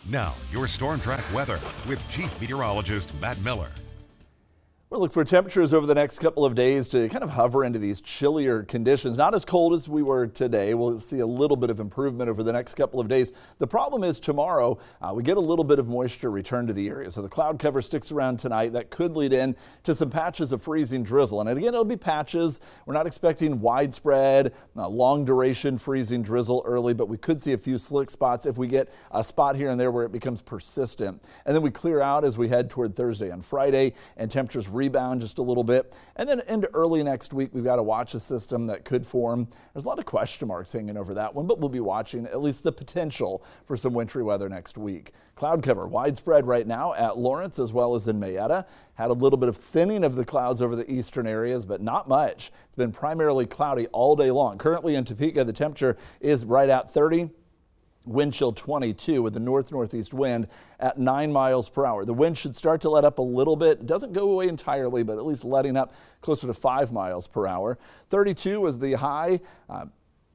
Now, your Storm Track weather with Chief Meteorologist Matt Miller. We'll look for temperatures over the next couple of days to kind of hover into these chillier conditions. Not as cold as we were today. We'll see a little bit of improvement over the next couple of days. The problem is tomorrow we get a little bit of moisture return to the area. So the cloud cover sticks around tonight. That could lead in to some patches of freezing drizzle. And again, it'll be patches. We're not expecting widespread, long duration freezing drizzle early, but we could see a few slick spots if we get a spot here and there where it becomes persistent. And then we clear out as we head toward Thursday and Friday, and temperatures rebound just a little bit. And then into early next week, we've got to watch a system that could form. There's a lot of question marks hanging over that one, but we'll be watching at least the potential for some wintry weather next week. Cloud cover widespread right now at Lawrence as well as in Mayetta. Had a little bit of thinning of the clouds over the eastern areas, but not much. It's been primarily cloudy all day long. Currently in Topeka, the temperature is right at 30. Wind chill 22 with the north-northeast wind at 9 miles per hour. The wind should start to let up a little bit. It doesn't go away entirely, but at least letting up closer to 5 miles per hour. 32 was the high. A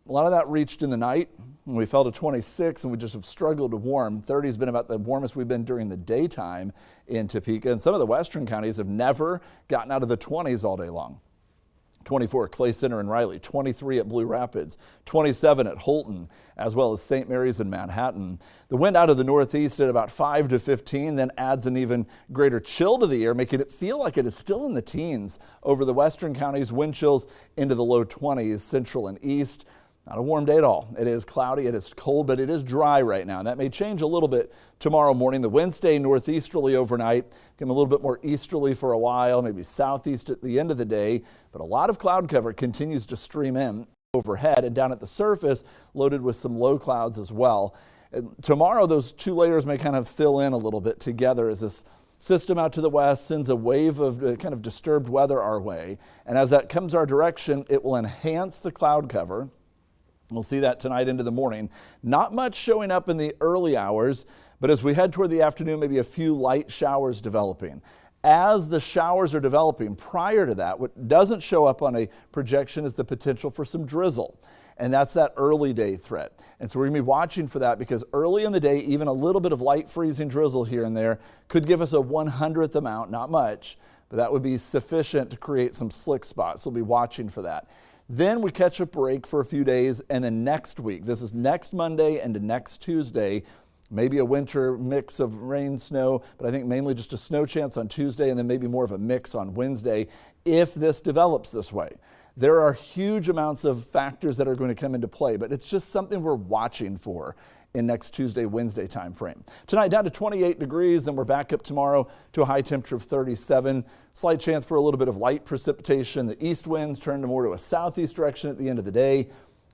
lot of that reached in the night. We fell to 26 and we just have struggled to warm. 30 has been about the warmest we've been during the daytime in Topeka. And some of the western counties have never gotten out of the 20s all day long. 24 at Clay Center and Riley, 23 at Blue Rapids, 27 at Holton, as well as St. Mary's and Manhattan. The wind out of the northeast at about 5 to 15, then adds an even greater chill to the air, making it feel like it is still in the teens over the western counties. Wind chills into the low 20s, central and east. Not a warm day at all. It is cloudy, it is cold, but it is dry right now. And that may change a little bit tomorrow morning. The winds stay northeasterly overnight, become a little bit more easterly for a while, maybe southeast at the end of the day. But a lot of cloud cover continues to stream in overhead and down at the surface, loaded with some low clouds as well. And tomorrow, those two layers may kind of fill in a little bit together as this system out to the west sends a wave of kind of disturbed weather our way. And as that comes our direction, it will enhance the cloud cover. We'll see that tonight into the morning. Not much showing up in the early hours, but as we head toward the afternoon, maybe a few light showers developing. As the showers are developing, prior to that, what doesn't show up on a projection is the potential for some drizzle. And that's that early day threat. And so we're going to be watching for that because early in the day, even a little bit of light freezing drizzle here and there could give us a 1/100th amount, not much, but that would be sufficient to create some slick spots. So we'll be watching for that. Then we catch a break for a few days, and then next week, this is next Monday and next Tuesday, maybe a winter mix of rain, snow, but I think mainly just a snow chance on Tuesday and then maybe more of a mix on Wednesday if this develops this way. There are huge amounts of factors that are going to come into play, but it's just something we're watching for in next Tuesday, Wednesday time frame. Tonight down to 28 degrees, then we're back up tomorrow to a high temperature of 37. Slight chance for a little bit of light precipitation. The east winds turn to more to a southeast direction at the end of the day.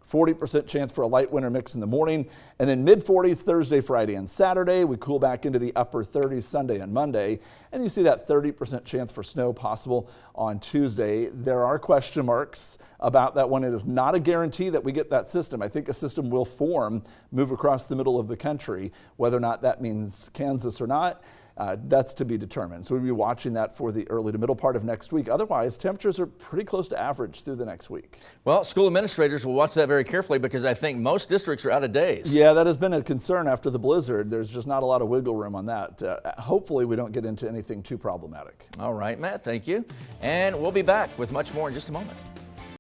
40% chance for a light winter mix in the morning, and then mid-40s Thursday, Friday, and Saturday. We cool back into the upper 30s Sunday and Monday, and you see that 30% chance for snow possible on Tuesday. There are question marks about that one. It is not a guarantee that we get that system. I think a system will form, move across the middle of the country. Whether or not that means Kansas or not, that's to be determined. So we'll be watching that for the early to middle part of next week. Otherwise, temperatures are pretty close to average through the next week. Well, school administrators will watch that very carefully because I think most districts are out of days. Yeah, that has been a concern after the blizzard. There's just not a lot of wiggle room on that. Hopefully, we don't get into anything too problematic. All right, Matt, thank you. And we'll be back with much more in just a moment.